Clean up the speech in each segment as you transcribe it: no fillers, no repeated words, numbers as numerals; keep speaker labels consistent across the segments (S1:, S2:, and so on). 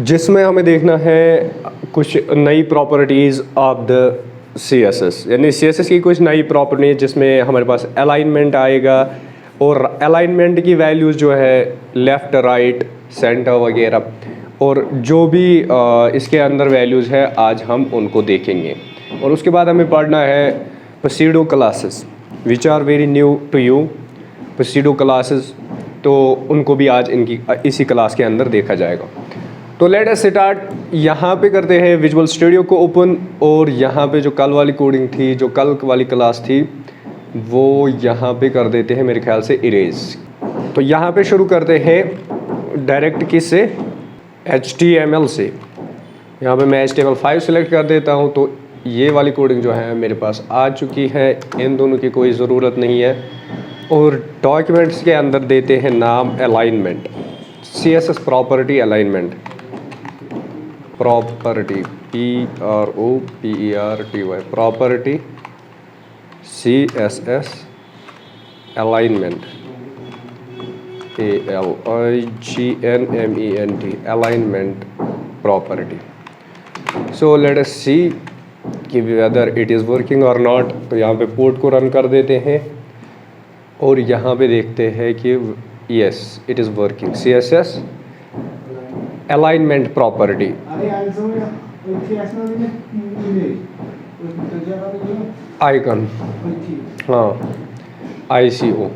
S1: जिसमें हमें देखना है कुछ नई प्रॉपर्टीज़ ऑफ द CSS, यानी CSS की कुछ नई प्रॉपर्टीज जिसमें हमारे पास अलाइनमेंट आएगा और अलाइनमेंट की वैल्यूज़ जो है लेफ़्ट राइट सेंटर वगैरह और जो भी इसके अंदर वैल्यूज़ है आज हम उनको देखेंगे। और उसके बाद हमें पढ़ना है pseudo classes which are very new to you, pseudo classes, तो उनको भी आज इसी क्लास के अंदर देखा जाएगा। तो लेट अस स्टार्ट। यहाँ पे करते हैं विजुअल स्टूडियो को ओपन और यहाँ पे जो कल वाली कोडिंग थी, जो कल वाली क्लास थी, वो यहाँ पे कर देते हैं मेरे ख्याल से इरेज। तो यहाँ पे शुरू करते हैं डायरेक्ट किससे, HTML से। यहाँ पे मैं HTML5 सेलेक्ट कर देता हूँ, तो ये वाली कोडिंग जो है मेरे पास आ चुकी है, इन दोनों की कोई ज़रूरत नहीं है। और डॉक्यूमेंट्स के अंदर देते हैं नाम alignment, CSS property alignment, property PROPERTY property CSS alignment ALIGNMENT alignment property. सो लेट अस सी कि वेदर इट इज़ वर्किंग और नॉट। तो यहाँ पे पोर्ट को रन कर देते हैं और यहाँ पे देखते हैं कि yes it is working. CSS alignment property icon, हाँ ICO।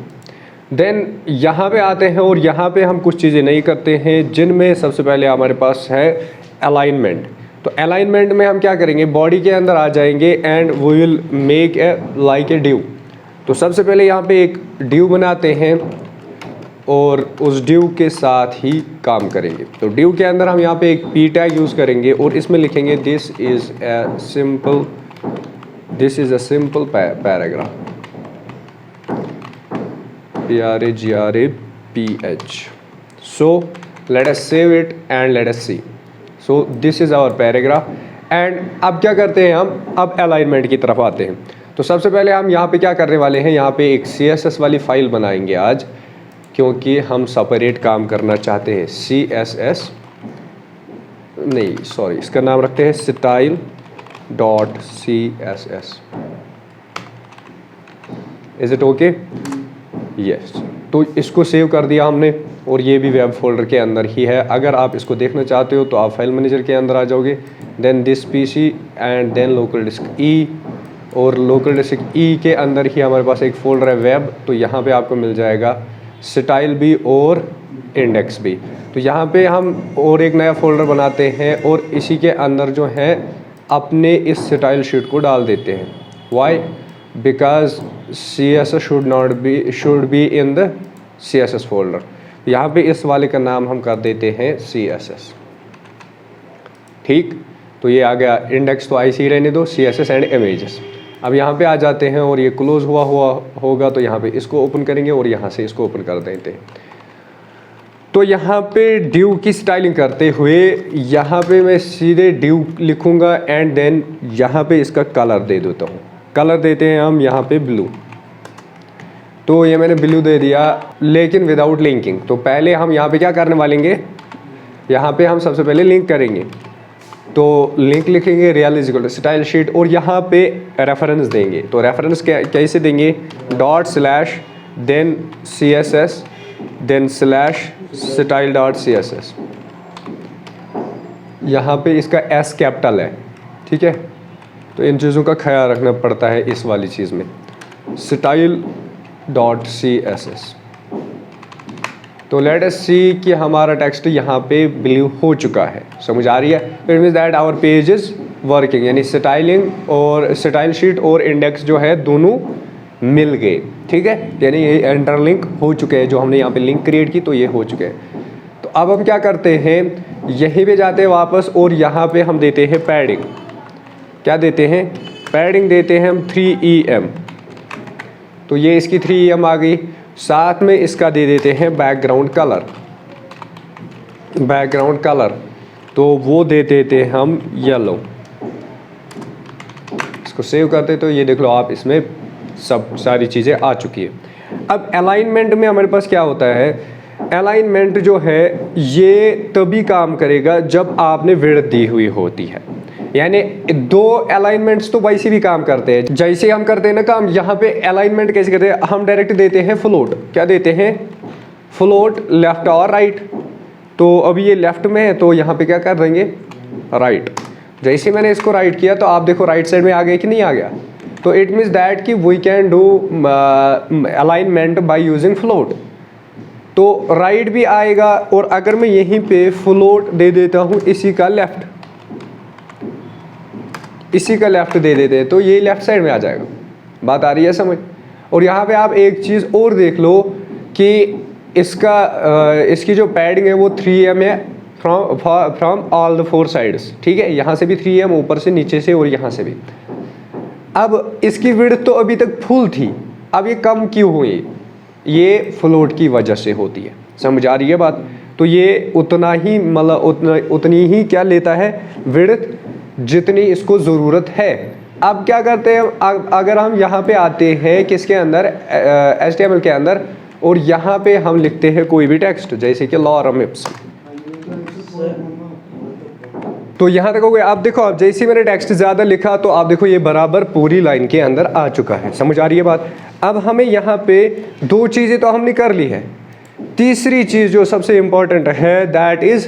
S1: देन यहाँ पे आते हैं और यहाँ पे हम कुछ चीज़ें नहीं करते हैं, जिनमें सबसे पहले हमारे पास है अलाइनमेंट। तो अलाइनमेंट में हम क्या करेंगे, बॉडी के अंदर आ जाएंगे and we will make a like a due. तो सबसे पहले यहाँ पे एक ड्यू बनाते हैं और उस ड्यू के साथ ही काम करेंगे। तो ड्यू के अंदर हम यहाँ पे एक P टैग यूज़ करेंगे और इसमें लिखेंगे this is a simple paragraph, PRAGRAPH। So let us save it and let us see. So this is our paragraph. And अब क्या करते हैं हम, अब अलाइनमेंट की तरफ आते हैं। तो सबसे पहले हम यहाँ पे क्या करने वाले हैं, यहाँ पे एक CSS वाली फ़ाइल बनाएंगे आज, क्योंकि हम सेपरेट काम करना चाहते हैं। CSS नहीं, सॉरी, इसका नाम रखते हैं style.css। Is it okay? Yes. तो इसको सेव कर दिया हमने और ये भी वेब फोल्डर के अंदर ही है। अगर आप इसको देखना चाहते हो तो आप फाइल मैनेजर के अंदर आ जाओगे, then this PC and then local disk E, और लोकल डिस्क E के अंदर ही हमारे पास एक फ़ोल्डर है वेब। तो यहाँ पे आपको मिल जाएगा स्टाइल भी और इंडेक्स भी। तो यहाँ पे हम और एक नया फ़ोल्डर बनाते हैं और इसी के अंदर जो है अपने इस स्टाइल शीट को डाल देते हैं। Why? Because CSS should be in the CSS folder. यहाँ पे इस वाले का नाम हम कर देते हैं CSS। ठीक, तो ये आ गया। इंडेक्स तो IC रहने दो, CSS एंड इमेजेस। अब यहाँ पे आ जाते हैं और ये क्लोज हुआ होगा, तो यहाँ पे इसको ओपन करेंगे और यहाँ से इसको ओपन कर देते हैं। तो यहाँ पे ड्यू की स्टाइलिंग करते हुए यहाँ पे मैं सीधे ड्यू लिखूँगा एंड देन यहाँ पे इसका कलर दे देता हूँ। कलर देते हैं हम यहाँ पे ब्लू। तो ये मैंने ब्लू दे दिया, लेकिन विदाउट लिंकिंग। तो पहले हम यहाँ पे क्या करने वालेंगे, यहाँ पे हम सबसे पहले लिंक करेंगे। तो लिंक लिखेंगे rel is equal to style sheet और यहाँ पे रेफरेंस देंगे। तो रेफरेंस कैसे देंगे, // देन CSS देन /style.css। यहाँ पे इसका S कैपिटल है, ठीक है। तो इन चीज़ों का ख्याल रखना पड़ता है इस वाली चीज़ में, style.css। तो लेट अस सी कि हमारा टेक्स्ट यहाँ पे ब्लू हो चुका है, समझ आ रही है। It means that our page is working, यानी स्टाइलिंग और स्टाइल शीट और इंडेक्स जो है दोनों मिल गए, ठीक है। यानी ये इंटरलिंक हो चुके हैं, जो हमने यहाँ पे लिंक क्रिएट की तो ये हो चुके हैं। तो अब हम क्या करते हैं, यहीं पे जाते हैं वापस और यहाँ पे हम देते हैं पैडिंग। क्या देते हैं, पैडिंग देते हैं हम 3EM। तो ये इसकी 3EM आ गई। साथ में इसका दे देते हैं बैकग्राउंड कलर, तो वो दे देते हैं हम येलो। इसको सेव करते तो ये देख लो आप, इसमें सब सारी चीज़ें आ चुकी है। अब अलाइनमेंट में हमारे पास क्या होता है, अलाइनमेंट जो है ये तभी काम करेगा जब आपने विड्थ दी हुई होती है। यानी दो अलाइनमेंट्स तो वैसे भी काम करते हैं, जैसे हम करते हैं ना काम, यहाँ पे अलाइनमेंट कैसे करते हैं, हम डायरेक्ट देते हैं फ्लोट। क्या देते हैं, फ्लोट, लेफ्ट और राइट। तो अभी ये लेफ्ट में है तो यहाँ पे क्या कर देंगे, राइट। जैसे मैंने इसको राइट किया तो आप देखो राइट साइड में आ गया कि नहीं आ गया। तो इट मीन्स दैट कि we can do alignment by using float. तो राइट भी आएगा, और अगर मैं यहीं पे फ्लोट दे देता हूँ इसी का लेफ्ट, इसी का लेफ्ट दे देते हैं तो ये लेफ्ट साइड में आ जाएगा। बात आ रही है समझ। और यहाँ पे आप एक चीज़ और देख लो कि इसकी जो पैडिंग है वो 3m है फ्रॉम ऑल द 4 साइड्स, ठीक है। यहाँ से भी 3m, ऊपर से, नीचे से और यहाँ से भी। अब इसकी विड्थ तो अभी तक फुल थी, अब ये कम क्यों हुई, ये फ्लोट की वजह से होती है। समझ आ रही है बात। तो ये उतना ही मतलब उतनी ही क्या लेता है विड्थ जितनी इसको ज़रूरत है। अब क्या करते हैं, अगर हम यहाँ पे आते हैं किसके अंदर, HTML के अंदर, और यहाँ पे हम लिखते हैं कोई भी टेक्स्ट, जैसे कि लॉरम इप्सम, तो यहाँ तक हो गया। आप देखो, आप जैसे मैंने टेक्स्ट ज़्यादा लिखा तो आप देखो ये बराबर पूरी लाइन के अंदर आ चुका है। समझ आ रही है बात। अब हमें यहाँ पे 2 चीज़ें तो हमने कर ली है, तीसरी चीज़ जो सबसे इम्पोर्टेंट है दैट इज़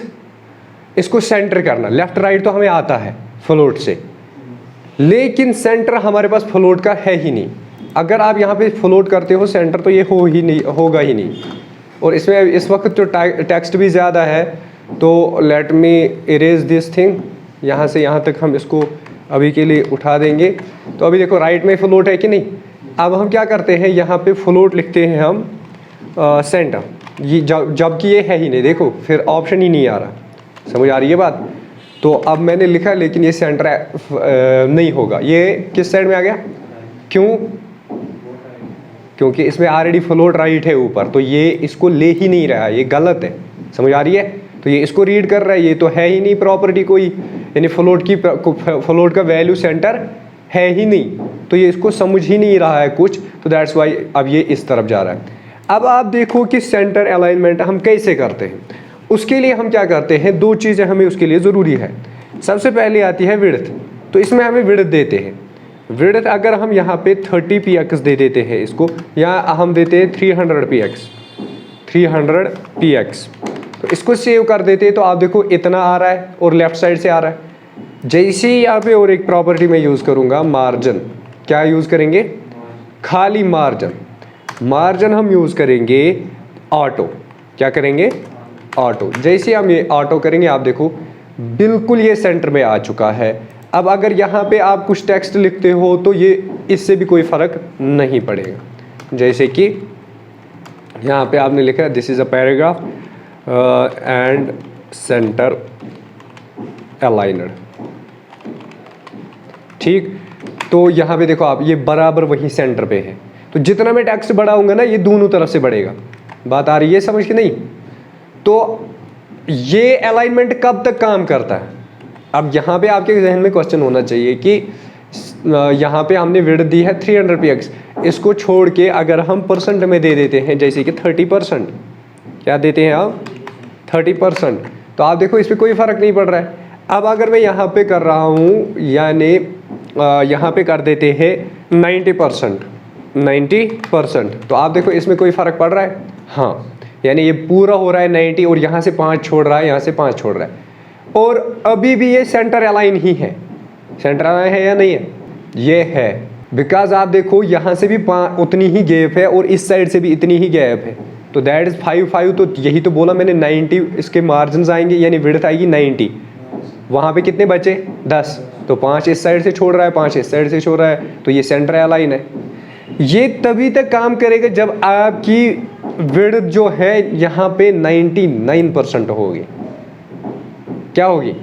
S1: इसको सेंटर करना। लेफ्ट राइट तो हमें आता है फ्लोट से, लेकिन सेंटर हमारे पास फ्लोट का है ही नहीं। अगर आप यहाँ पे फ्लोट करते हो सेंटर तो ये होगा ही नहीं। और इसमें इस वक्त जो टेक्स्ट भी ज़्यादा है, तो let me erase this thing, यहाँ से यहाँ तक हम इसको अभी के लिए उठा देंगे। तो अभी देखो राइट में फ्लोट है कि नहीं। अब हम क्या करते हैं, यहाँ पे फ्लोट लिखते हैं हम सेंटर, ये जबकि ये है ही नहीं, देखो फिर ऑप्शन ही नहीं आ रहा। समझ आ रही है बात। तो अब मैंने लिखा लेकिन ये सेंटर नहीं होगा, ये किस साइड में आ गया, क्यों, क्योंकि इसमें ऑलरेडी फ्लोट राइट है ऊपर, तो ये इसको ले ही नहीं रहा है, ये गलत है। समझ आ रही है। तो ये इसको रीड कर रहा है, ये तो है ही नहीं प्रॉपर्टी कोई, यानी फ्लोट का वैल्यू सेंटर है ही नहीं, तो ये इसको समझ ही नहीं रहा है कुछ, तो दैट्स वाई अब ये इस तरफ जा रहा है। अब आप देखो कि सेंटर अलाइनमेंट हम कैसे करते हैं। उसके लिए हम क्या करते हैं, 2 चीज़ें हमें उसके लिए ज़रूरी है। सबसे पहले आती है विड्थ, तो इसमें हमें विड्थ देते हैं। विड्थ अगर हम यहाँ पे 30 px दे देते हैं इसको, या हम देते हैं 300 px, तो इसको सेव कर देते हैं। तो आप देखो इतना आ रहा है और लेफ्ट साइड से आ रहा है। जैसे ही यहाँ पे और एक प्रॉपर्टी मैं यूज़ करूँगा, मार्जिन, क्या यूज़ करेंगे, खाली मार्जिन। मार्जिन हम यूज़ करेंगे ऑटो, क्या करेंगे, ऑटो। जैसे हम ये ऑटो करेंगे आप देखो बिल्कुल ये सेंटर में आ चुका है। अब अगर यहाँ पे आप कुछ टेक्स्ट लिखते हो तो ये इससे भी कोई फ़र्क नहीं पड़ेगा। जैसे कि यहाँ पे आपने लिखा है this is a paragraph and center aligned, ठीक। तो यहाँ पे देखो आप, ये बराबर वही सेंटर पे है। तो जितना मैं टेक्स्ट बढ़ाऊंगा ना, ये दोनों तरफ से बढ़ेगा। बात आ रही है समझ के नहीं। तो ये अलाइनमेंट कब तक काम करता है। अब यहाँ पे आपके जहन में क्वेश्चन होना चाहिए कि यहाँ पे हमने विड्थ दी है 300 px, इसको छोड़ के अगर हम परसेंट में दे देते हैं, जैसे कि 30%, क्या देते हैं आप, 30%, तो आप देखो इस पर कोई फ़र्क नहीं पड़ रहा है। अब अगर मैं यहाँ पे कर रहा हूँ, यानी यहाँ पे कर देते हैं 90%, तो आप देखो इसमें कोई फ़र्क पड़ रहा है, हाँ, यानी ये पूरा हो रहा है 90 और यहाँ से 5 छोड़ रहा है, यहाँ से 5 छोड़ रहा है, और अभी भी ये सेंटर अलाइन ही है। सेंटर अलाइन है या नहीं है, ये है, बिकॉज आप देखो यहाँ से भी उतनी ही गैप है और इस साइड से भी इतनी ही गैप है। तो दैट इज़ 5 तो यही तो बोला मैंने, 90 इसके मार्जिन आएंगे, यानी विड्थ आएगी 90। वहाँ पे कितने बचे, 10, तो 5 इस साइड से छोड़ रहा है, 5 इस साइड से छोड़ रहा है, तो ये सेंटर अलाइन है। ये तभी तक काम करेगा जब आपकी विड्थ जो है यहाँ पे 99% होगी। क्या होगी,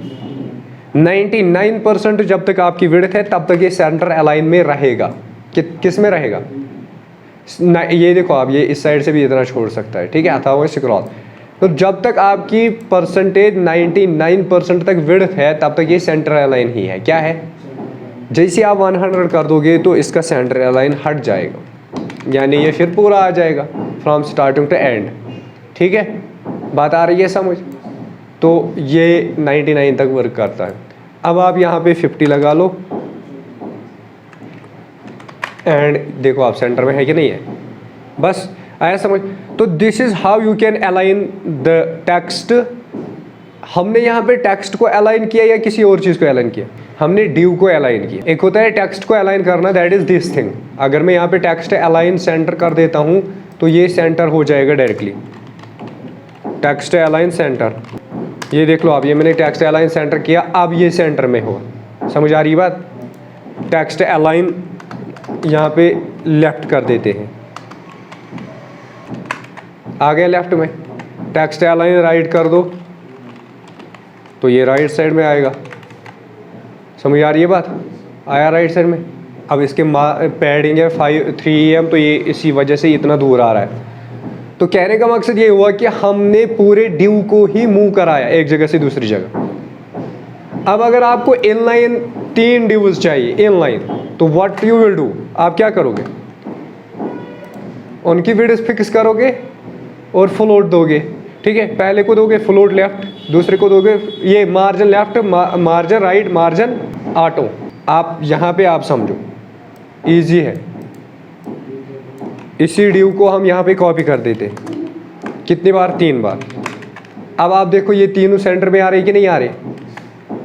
S1: 99% जब तक आपकी विड्थ है तब तक ये सेंटर अलाइन में रहेगा। किस में रहेगा, ये देखो आप, ये इस साइड से भी इतना छोड़ सकता है, ठीक है, आता हुआ क्रॉस। तो जब तक आपकी परसेंटेज 99% तक विड्थ है तब तक ये सेंटर अलाइन ही है। क्या है, जैसे आप 100 कर दोगे तो इसका सेंटर अलाइन हट जाएगा, यानी ये फिर पूरा आ जाएगा फ्रॉम स्टार्टिंग टू एंड। ठीक है, बात आ रही है समझ? तो ये 99 तक वर्क करता है। अब आप यहाँ पे 50 लगा लो एंड देखो आप सेंटर में है कि नहीं है, बस आया समझ? तो this is how you can align the text. हमने यहाँ पे टेक्स्ट को अलाइन किया या किसी और चीज़ को अलाइन किया? हमने डिव को अलाइन किया। एक होता है टेक्स्ट को अलाइन करना, दैट इज दिस थिंग। अगर मैं यहाँ पे टेक्स्ट अलाइन सेंटर कर देता हूँ तो ये सेंटर हो जाएगा डायरेक्टली, टेक्स्ट अलाइन सेंटर। ये देख लो आप, ये मैंने टेक्स्ट अलाइन सेंटर किया, अब ये सेंटर में हो। समझ आ रही बात? टेक्स्ट अलाइन यहाँ पे लेफ्ट कर देते हैं, आ गया लेफ्ट में। टेक्स्ट अलाइन राइट कर दो तो ये राइट साइड में आएगा। समझ आ रही है बात? आया राइट साइड में। अब इसके पैडिंग है 3 EM, तो ये इसी वजह से इतना दूर आ रहा है। तो कहने का मकसद ये हुआ कि हमने पूरे डिव को ही मूव कराया एक जगह से दूसरी जगह। अब अगर आपको इनलाइन 3 डिव्स चाहिए इनलाइन, तो व्हाट यू विल डू, आप क्या करोगे? उनकी विड्थ फिक्स करोगे और फ्लोट दोगे। ठीक है, पहले को दोगे फ्लोट लेफ्ट, दूसरे को दोगे ये margin left, margin right, margin auto. आप यहाँ पे आप समझो, इजी है। इसी डिव को हम यहाँ पे कॉपी कर देते हैं। कितनी बार? 3 बार। अब आप देखो ये तीनों सेंटर में आ रहे कि नहीं आ रहे?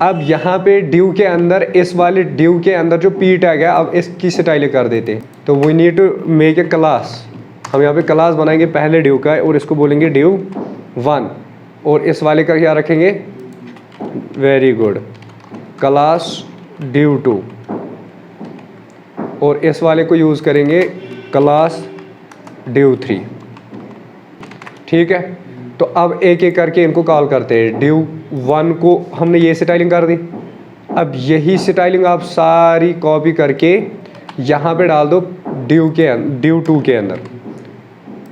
S1: अब यहाँ पे डिव के अंदर, इस वाले डिव के अंदर जो पी टैग है, अब इसकी स्टाइलिंग कर देते हैं। तो we need to make a class. हम यहाँ पे क्लास बनाएंगे पहले डिव का और इसको बोलेंगे डिव 1, और इस वाले का क्या रखेंगे? वेरी गुड, क्लास डिव 2, और इस वाले को यूज़ करेंगे क्लास डिव 3। ठीक है, तो अब एक एक करके इनको कॉल करते हैं। डिव 1 को हमने ये स्टाइलिंग कर दी, अब यही स्टाइलिंग आप सारी कॉपी करके यहाँ पे डाल दो डिव 2 के अंदर।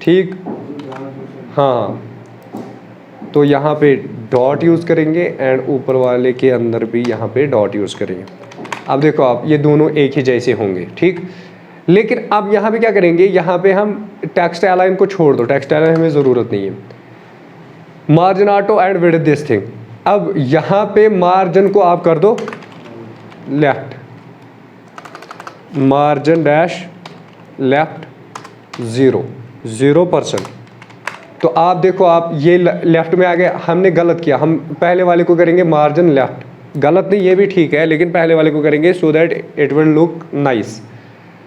S1: ठीक, हाँ, तो यहाँ पे डॉट यूज़ करेंगे एंड ऊपर वाले के अंदर भी यहाँ पे डॉट यूज़ करेंगे। अब देखो आप, ये दोनों एक ही जैसे होंगे। ठीक, लेकिन अब यहाँ पे क्या करेंगे? यहाँ पे हम टेक्स्ट अलाइन को छोड़ दो, टेक्स्ट अलाइन हमें ज़रूरत नहीं है। Margin auto and width this thing. अब यहाँ पे मार्जिन को आप कर दो लेफ्ट, मार्जिन डैश लेफ्ट 0%। तो आप देखो आप ये लेफ्ट में आ गए। हमने गलत किया, हम पहले वाले को करेंगे मार्जिन लेफ्ट। गलत नहीं, ये भी ठीक है, लेकिन पहले वाले को करेंगे so that it will look nice.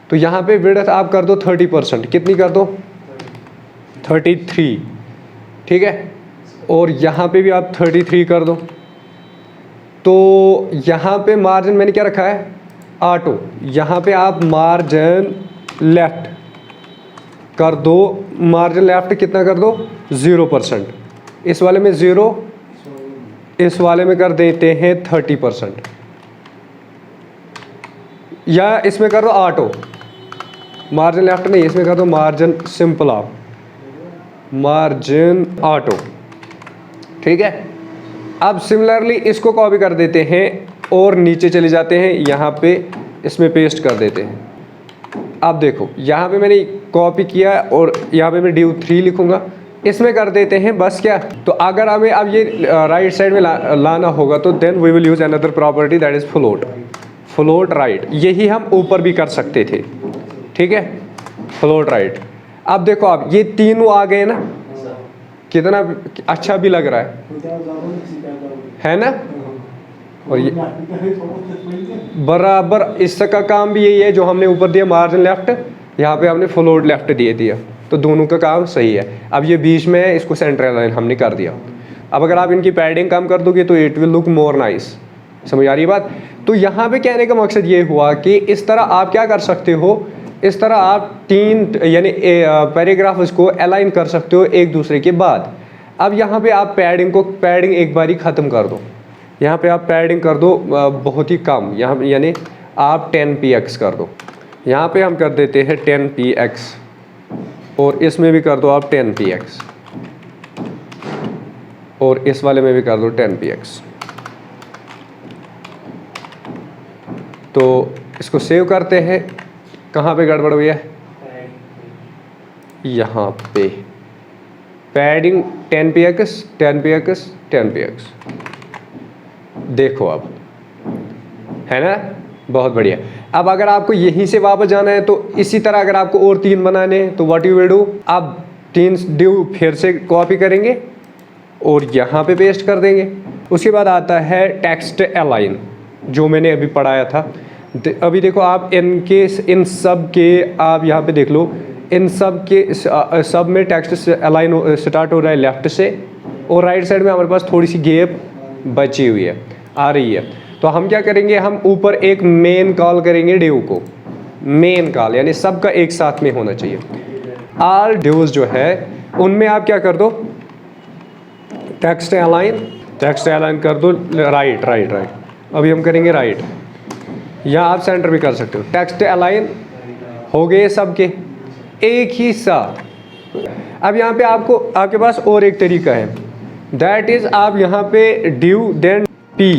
S1: तो यहाँ पे विड्थ आप कर दो 30%। कितनी कर दो? 33। ठीक है, और यहाँ पे भी आप 33 कर दो। तो यहाँ पे मार्जिन मैंने क्या रखा है? ऑटो। यहाँ पे आप मार्जिन लेफ्ट कर दो, मार्जिन लेफ्ट कितना कर दो? 0%। इस वाले में 0, इस वाले में कर देते हैं 30%, या इसमें कर दो ऑटो। मार्जिन लेफ्ट नहीं, इसमें कर दो margin simple of, margin auto. ठीक है, अब सिमिलरली इसको कॉपी कर देते हैं और नीचे चले जाते हैं, यहाँ पे इसमें पेस्ट कर देते हैं। अब देखो यहाँ पे मैंने कॉपी किया और यहाँ पे मैं डिव 3 लिखूंगा, इसमें कर देते हैं बस। क्या? तो अगर हमें अब ये राइट साइड में लाना होगा तो then we will use another property that is float, float right. यही हम ऊपर भी कर सकते थे। ठीक है, फ्लोट राइट। अब देखो आप ये तीनों आ गए ना, कितना अच्छा भी लग रहा है ना? और ये बराबर इसका काम भी यही है जो हमने ऊपर दिया मार्जिन लेफ्ट, यहाँ पे हमने फ्लोट लेफ्ट दे दिया, तो दोनों का काम सही है। अब ये बीच में है, इसको सेंटर लाइन हमने कर दिया। अब अगर आप इनकी पैडिंग कम कर दोगे तो it will look more nice. समझ आ रही है बात? तो यहाँ पे कहने का मकसद ये हुआ कि इस तरह आप क्या कर सकते हो, इस तरह आप 3 यानी पैराग्राफ्स को अलाइन कर सकते हो एक दूसरे के बाद। अब यहाँ पे आप पैडिंग एक बार ही ख़त्म कर दो। यहाँ पे आप पैडिंग कर दो बहुत ही कम, यहाँ यानी आप 10px कर दो। यहाँ पे हम कर देते हैं 10px और इसमें भी कर दो आप 10px और इस वाले में भी कर दो 10px। तो इसको सेव करते हैं। कहाँ पे गड़बड़ हुई है? यहाँ पे पैडिंग 10px 10px 10px। देखो अब है ना, बहुत बढ़िया। अब अगर आपको यहीं से वापस जाना है तो इसी तरह अगर आपको और 3 बनाने हैं तो व्हाट यू विल डू, आप 3 ड्यू फिर से कॉपी करेंगे और यहाँ पे पेस्ट कर देंगे। उसके बाद आता है टेक्स्ट अलाइन, जो मैंने अभी पढ़ाया था। अभी देखो आप इन सब के आप यहाँ पे देख लो, इन सब के सब में टेक्स्ट अलाइन स्टार्ट हो रहा है लेफ्ट से, और राइट साइड में हमारे पास थोड़ी सी गैप बची हुई है, आ रही है। तो हम क्या करेंगे, हम ऊपर एक मेन कॉल करेंगे ड्यू को, मेन कॉल यानी सबका एक साथ में होना चाहिए। ऑल ड्यूज जो है उनमें आप क्या कर दो, टेक्स्ट अलाइन कर दो राइट राइट राइट। अभी हम करेंगे राइट, या आप सेंटर भी कर सकते हो। टेक्स्ट अलाइन हो गए सबके एक ही साथ। अब यहाँ पे आपके पास और एक तरीका है, दैट इज आप यहाँ पे ड्यू देन पी,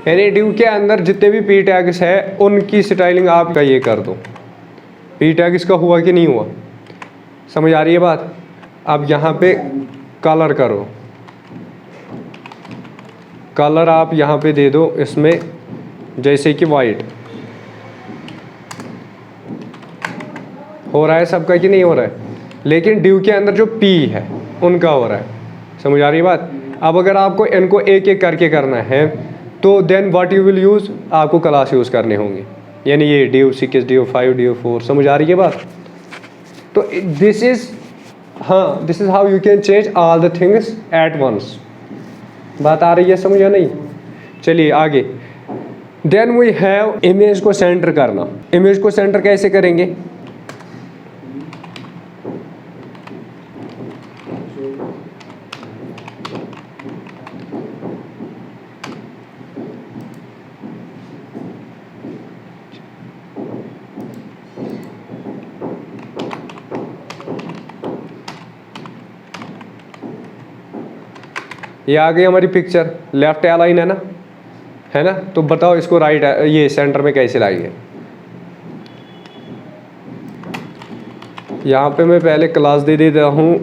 S1: यानी ड्यू के अंदर जितने भी पी टैग्स है उनकी स्टाइलिंग आपका ये कर दो। पी टैग्स का हुआ कि नहीं हुआ, समझ आ रही है बात? अब यहाँ पे कलर करो, कलर आप यहाँ पे दे दो इसमें, जैसे कि वाइट। हो रहा है सबका कि नहीं हो रहा है? लेकिन ड्यू के अंदर जो पी है उनका हो रहा है, समझ आ रही है बात? अब अगर आपको इनको एक एक करके करना है तो then what you will use, आपको क्लास यूज़ करने होंगे, यानी ये ड्यू 6 ड्यू 5 ड्यू 4, समझ आ रही है बात? तो this is how you can change all the things at once. बात आ रही है समझ या नहीं? चलिए आगे। देन वी हैव इमेज को सेंटर करना। इमेज को सेंटर कैसे करेंगे? ये आ गई हमारी पिक्चर, लेफ्ट अलाइन है ना? तो बताओ इसको राइट ये सेंटर में कैसे लाएंगे? यहाँ पे मैं पहले क्लास दे देता हूँ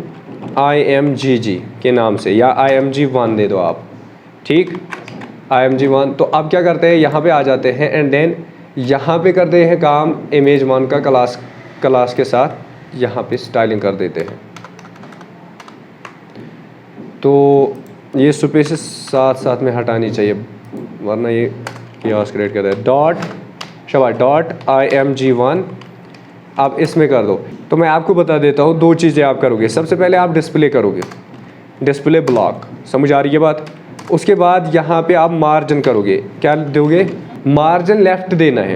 S1: IMGG के नाम से, या IMG1 दे दो आप, ठीक? IMG1। तो अब क्या करते हैं, यहाँ पे आ जाते हैं एंड देन यहाँ पे करते हैं काम image1 का क्लास के साथ यहाँ पे स्टाइलिंग कर देते हैं। तो ये स्पेसेस साथ साथ में हटानी चाहिए वरना ये chaos क्रिएट करता है। डॉट IMG1 आप इसमें कर दो। तो मैं आपको बता देता हूँ 2 चीज़ें आप करोगे। सबसे पहले आप डिस्प्ले करोगे, डिस्प्ले ब्लॉक, समझ आ रही है बात? उसके बाद यहाँ पे आप मार्जिन करोगे, क्या दोगे? मार्जिन लेफ्ट देना है,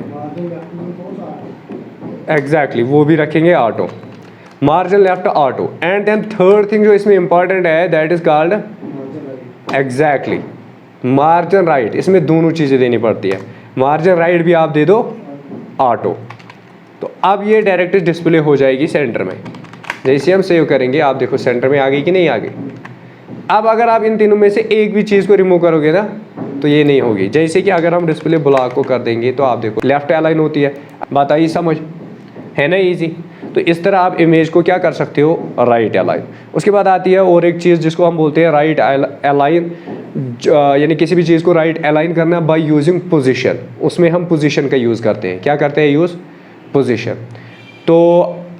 S1: एग्जैक्टली वो भी रखेंगे auto, margin left auto. And then third thing जो इसमें इंपॉर्टेंट है that is called exactly margin right. इसमें दोनों चीज़ें देनी पड़ती है, मार्जिन राइट भी आप दे दो, ऑटो। तो अब ये डायरेक्ट डिस्प्ले हो जाएगी सेंटर में। जैसे हम सेव करेंगे आप देखो सेंटर में आ गई कि नहीं आ गई। अब अगर आप इन तीनों में से एक भी चीज़ को रिमूव करोगे ना तो ये नहीं होगी। जैसे कि अगर हम डिस्प्ले ब्लॉक को कर देंगे तो आप देखो लेफ्ट अलाइन होती है, बात आई समझ, है ना ईजी? तो इस तरह आप इमेज को क्या कर सकते हो, राइट अलाइन। उसके बाद आती है और एक चीज़ जिसको हम बोलते हैं राइट अलाइन, यानी किसी भी चीज़ को राइट अलाइन करना बाय यूजिंग पोजीशन। उसमें हम पोजीशन का यूज़ करते हैं, क्या करते हैं, यूज़ पोजीशन। तो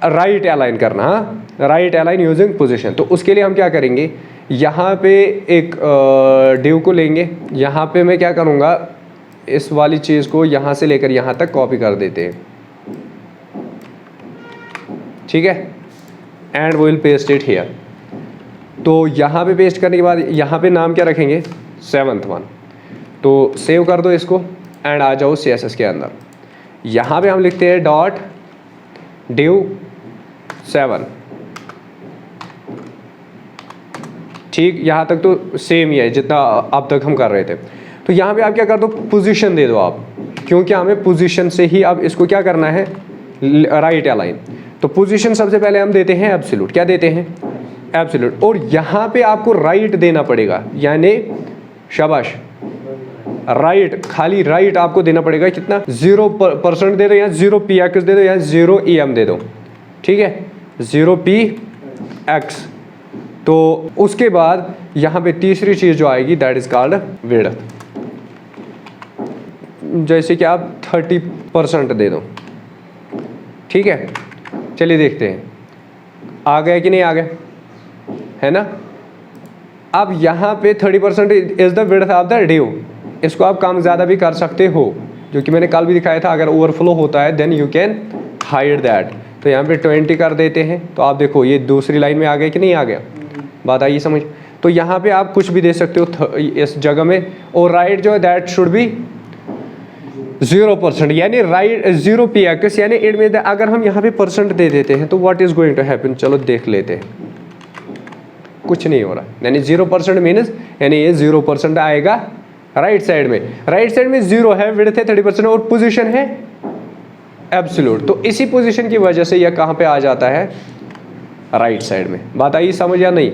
S1: राइट अलाइन करना, हाँ, राइट अलाइन यूजिंग पोजीशन। तो उसके लिए हम क्या करेंगे, यहाँ पे एक ड्यू को लेंगे, यहाँ पे मैं क्या करूँगा, इस वाली चीज़ को यहाँ से लेकर यहाँ तक कॉपी कर देते हैं, ठीक है? And we will paste it here. तो यहाँ पे पेस्ट करने के बाद यहाँ पे नाम क्या रखेंगे, 7th वन। तो सेव कर दो इसको एंड आ जाओ CSS के अंदर। यहाँ पे हम लिखते हैं डॉट ड्यू 7, ठीक? यहाँ तक तो सेम ही है जितना अब तक हम कर रहे थे। तो यहाँ पे आप क्या कर दो, पोजीशन दे दो आप, क्योंकि हमें पोजीशन से ही अब इसको क्या करना है, राइट अलाइन। तो पोजीशन सबसे पहले हम देते हैं एब्सोल्यूट, क्या देते हैं, एब्सोल्यूट। और यहाँ पे आपको राइट देना पड़ेगा, यानी शाबाश राइट, खाली राइट आपको देना पड़ेगा कितना, 0% दे दो या 0px दे दो या 0em दे दो, ठीक है, 0px। तो उसके बाद यहाँ पे तीसरी चीज़ जो आएगी दैट इज कॉल्ड विड्थ। जैसे कि आप 30% दे दो, ठीक है। चलिए देखते हैं आ गया कि नहीं आ गया, है ना। अब यहाँ पे 30% is the width of the due. इसको आप कम ज़्यादा भी कर सकते हो, जो कि मैंने कल भी दिखाया था। अगर ओवरफ्लो होता है then you can hide that. तो यहाँ पे 20 कर देते हैं। तो आप देखो ये दूसरी लाइन में आ गया कि नहीं आ गया, बात आई समझ। तो यहाँ पे आप कुछ भी दे सकते हो इस जगह में। और राइट जो है दैट शुड बी 0%, यानी राइट 0px, यानी इट मीन अगर हम यहाँ पे परसेंट दे देते हैं तो what is going to happen, चलो देख लेते हैं। कुछ नहीं हो रहा, यानी 0% मीन्स यानी ये 0% आएगा राइट साइड में। राइट साइड में 0 है, विड्थ है 30% और पोजीशन है एब्सोल्यूट। तो इसी पोजीशन की वजह से यह कहाँ पे आ जाता है, राइट साइड में। बात आई समझ या नहीं।